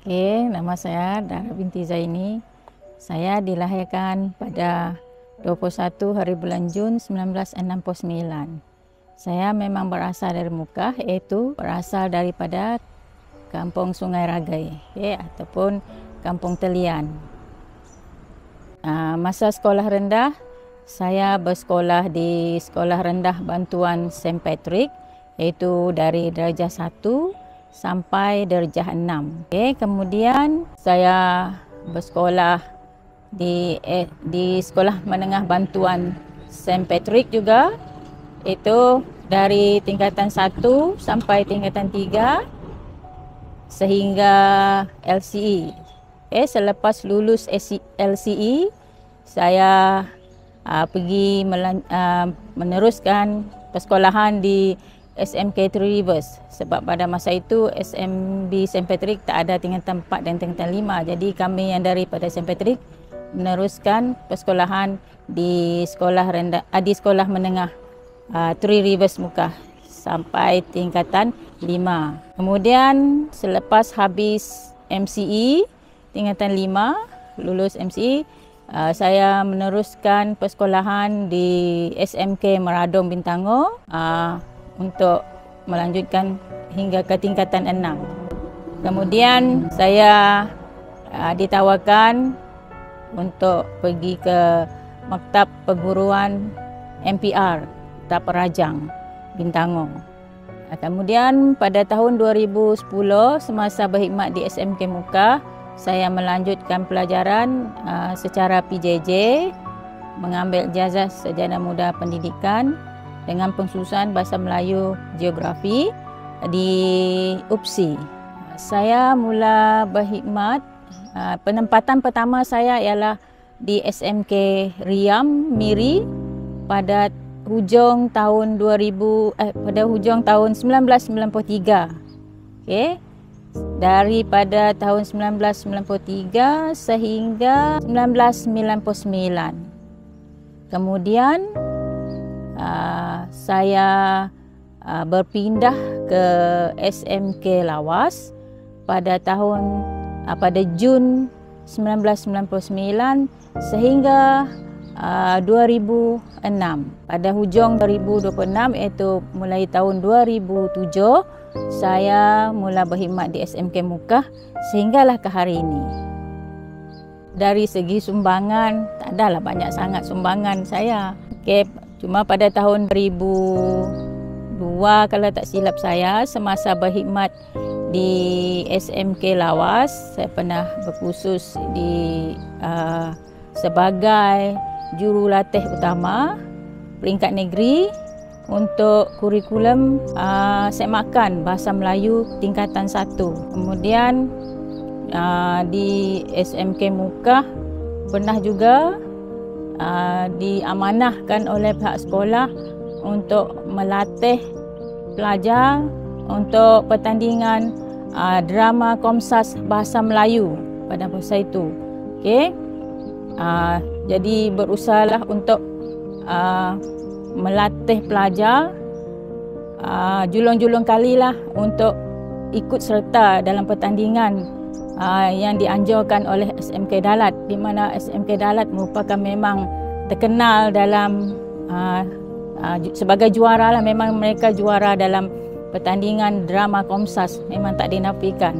Okey, nama saya Dara binti Zaini. Saya dilahirkan pada 21 hari bulan Jun 1969. Saya memang berasal dari Mukah, iaitu berasal daripada Kampung Sungai Ragai, ataupun Kampung Telian. Masa sekolah rendah, saya bersekolah di Sekolah Rendah Bantuan St. Patrick, iaitu dari darjah 1 sampai darjah 6. Kemudian saya bersekolah di Sekolah Menengah Bantuan St. Patrick juga, itu dari tingkatan 1 sampai tingkatan 3 sehingga LCE. Selepas lulus LCE, saya pergi meneruskan persekolahan di SMK Three Rivers, sebab pada masa itu SMB St. Patrick tak ada tingkatan 4 dan tingkatan 5. Jadi kami yang daripada St. Patrick meneruskan persekolahan di sekolah menengah Three Rivers Mukah sampai tingkatan 5. Kemudian selepas habis MCE tingkatan 5, lulus MCE, saya meneruskan persekolahan di SMK Meradong Bintango untuk melanjutkan hingga ke tingkatan 6. Kemudian saya ditawarkan untuk pergi ke Maktab Perguruan MPR Maktab Perajang Bintango. Kemudian pada tahun 2010, semasa berkhidmat di SMK Mukah, saya melanjutkan pelajaran secara PJJ, mengambil ijazah sarjana muda pendidikan dengan pensusunan Bahasa Melayu Geografi di UPSI. Saya mula berkhidmat, penempatan pertama saya ialah di SMK Riam Miri pada hujung tahun 1993. Daripada tahun 1993 sehingga 1999. Kemudian saya berpindah ke SMK Lawas pada Jun 1999 sehingga 2006. Pada hujung 2026, iaitu mulai tahun 2007, saya mula berkhidmat di SMK Mukah sehinggalah ke hari ini. Dari segi sumbangan, tak adalah banyak sangat sumbangan saya. Cuma pada tahun 2002, kalau tak silap saya, semasa berkhidmat di SMK Lawas, saya pernah berkursus sebagai jurulatih utama peringkat negeri untuk kurikulum semakan Bahasa Melayu tingkatan 1. Kemudian di SMK Mukah pernah juga diamanahkan oleh pihak sekolah untuk melatih pelajar untuk pertandingan drama Komsas Bahasa Melayu pada masa itu. Jadi berusahalah untuk melatih pelajar julung-julung kalilah untuk ikut serta dalam pertandingan yang dianjurkan oleh SMK Dalat, di mana SMK Dalat merupakan memang terkenal dalam sebagai juara lah. Memang mereka juara dalam pertandingan drama Komsas, memang tak dinafikan.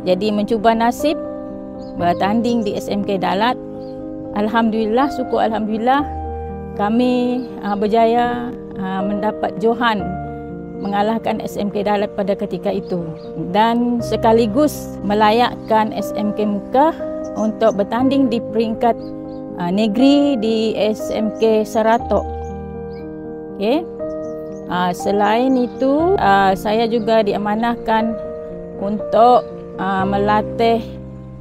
Jadi mencuba nasib bertanding di SMK Dalat. Alhamdulillah, syukur alhamdulillah, kami berjaya mendapat johan mengalahkan SMK Dalat pada ketika itu, dan sekaligus melayakkan SMK Mukah untuk bertanding di peringkat negeri di SMK Seratok. Selain itu, saya juga diamanahkan untuk melatih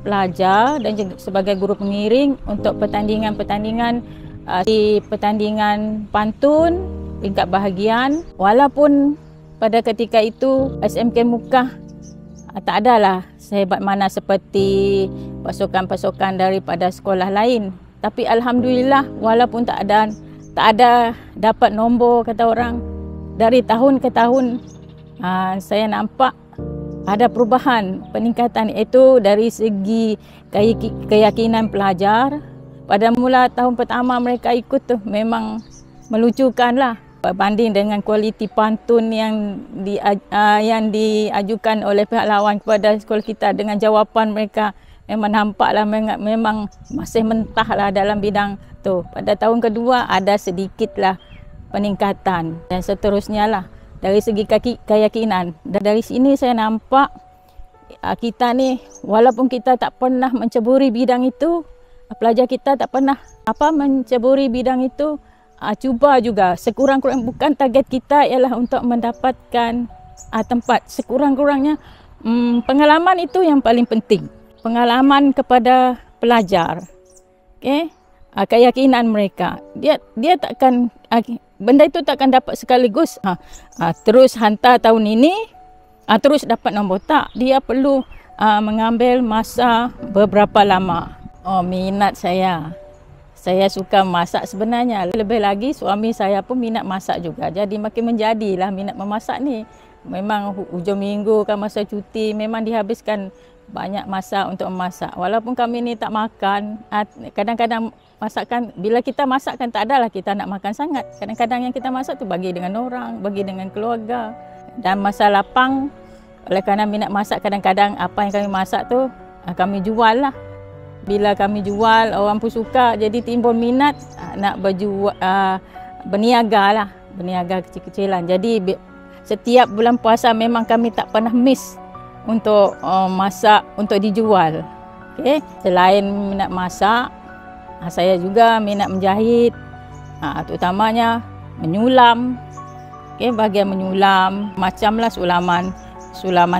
pelajar dan juga sebagai guru pengiring untuk pertandingan-pertandingan di pertandingan pantun tingkat bahagian. Walaupun pada ketika itu SMK Mukah tak adalah sehebat mana seperti pasukan-pasukan daripada sekolah lain, tapi alhamdulillah, walaupun tak ada dapat nombor, kata orang, dari tahun ke tahun saya nampak ada perubahan, peningkatan, iaitu dari segi keyakinan pelajar. Pada mula tahun pertama mereka ikut tu memang melucukan lah. Berbanding dengan kualiti pantun yang diajukan oleh pihak lawan kepada sekolah kita, dengan jawapan mereka memang nampaklah memang masih mentah lah dalam bidang tu. Pada tahun kedua ada sedikitlah peningkatan dan seterusnya lah dari segi keyakinan. Dan dari sini saya nampak kita ni walaupun kita tak pernah menceburi bidang itu, pelajar kita tak pernah menceburi bidang itu, cuba juga sekurang-kurangnya. Bukan target kita ialah untuk mendapatkan tempat, sekurang-kurangnya pengalaman itu yang paling penting. Pengalaman kepada pelajar, okey, keyakinan mereka. Dia takkan benda itu takkan dapat sekaligus terus hantar tahun ini terus dapat nombor. Tak, dia perlu mengambil masa beberapa lama. Minat saya suka masak sebenarnya. Lebih lagi suami saya pun minat masak juga. Jadi makin menjadilah minat memasak ni. Memang hujung minggu kan masa cuti memang dihabiskan banyak masa untuk memasak. Walaupun kami ni tak makan, kadang-kadang masakan, bila kita masak kan tak adalah kita nak makan sangat. Kadang-kadang yang kita masak tu bagi dengan orang, bagi dengan keluarga. Dan masa lapang, oleh kerana minat masak, kadang-kadang apa yang kami masak tu kami jual lah. Bila kami jual, orang pun suka, jadi timbul minat nak berniaga lah, berniaga kecil-kecilan. Jadi setiap bulan puasa memang kami tak pernah miss untuk masak untuk dijual. Okay. Selain minat masak, saya juga minat menjahit, terutamanya menyulam. Okay, bahagian menyulam, macamlah sulaman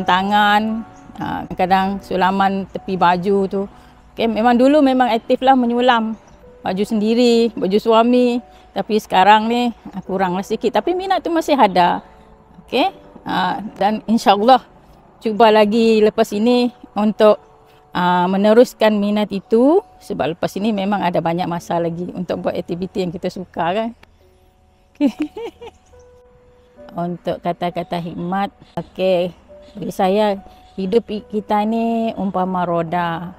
tangan, kadang sulaman tepi baju tu. Okay, memang dulu memang aktiflah menyulam baju sendiri, baju suami. Tapi sekarang ni kuranglah sikit. Tapi minat tu masih ada. Okay, dan insyaAllah cuba lagi lepas ini untuk meneruskan minat itu, sebab lepas ini memang ada banyak masa lagi untuk buat aktiviti yang kita suka kan. Okay. Untuk kata-kata hikmat, bagi saya hidup kita ni umpama roda.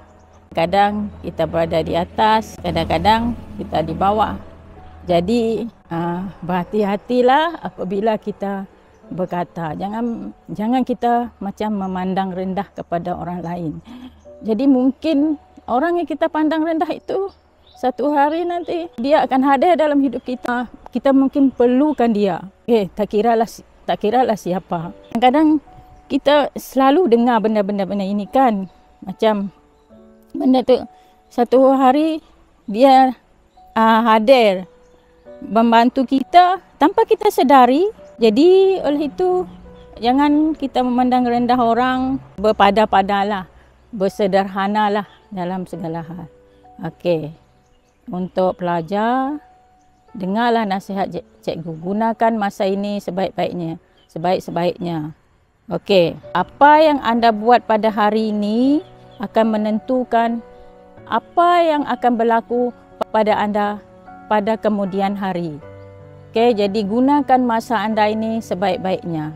Kadang kita berada di atas, kadang-kadang kita di bawah. Jadi berhati-hatilah apabila kita berkata. Jangan kita macam memandang rendah kepada orang lain. Jadi mungkin orang yang kita pandang rendah itu satu hari nanti dia akan hadir dalam hidup kita. Kita mungkin perlukan dia. Tak kiralah siapa. Kadang kita selalu dengar benda-benda ini kan. Macam benda tu satu hari dia hadir membantu kita tanpa kita sedari. Jadi oleh itu jangan kita memandang rendah orang, berpada-padalah, bersederhanalah dalam segala hal. Okey. Untuk pelajar, dengarlah nasihat cikgu. Gunakan masa ini sebaik-baiknya. Okey. Apa yang anda buat pada hari ini akan menentukan apa yang akan berlaku pada anda pada kemudian hari. Okey, jadi gunakan masa anda ini sebaik-baiknya.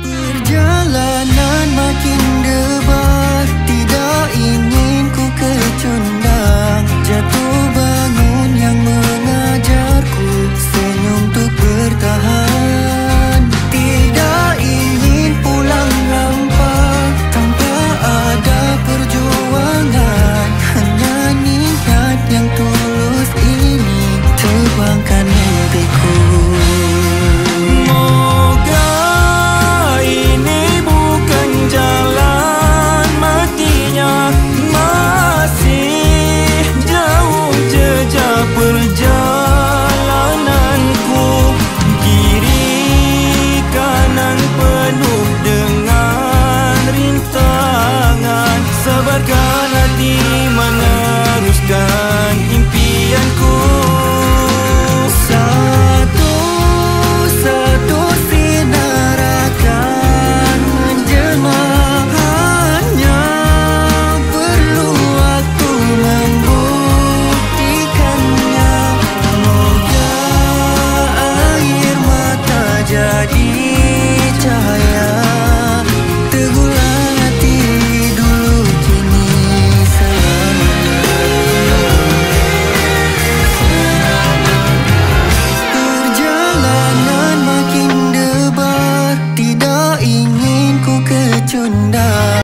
Perjalanan makin debar, tidak ingin ku kecundang. Jatuh bangun yang mengajarku senyum untuk bertahan. Tidak ingin pulang hampa tanpa ada perjuangan. Hanya niat yang tulus ini terbangkan mimpiku. Moga ini bukan jalan matinya, masih jauh jejak perjalananku. Kiri kanan penuh dengan rintangan, sabarkan hati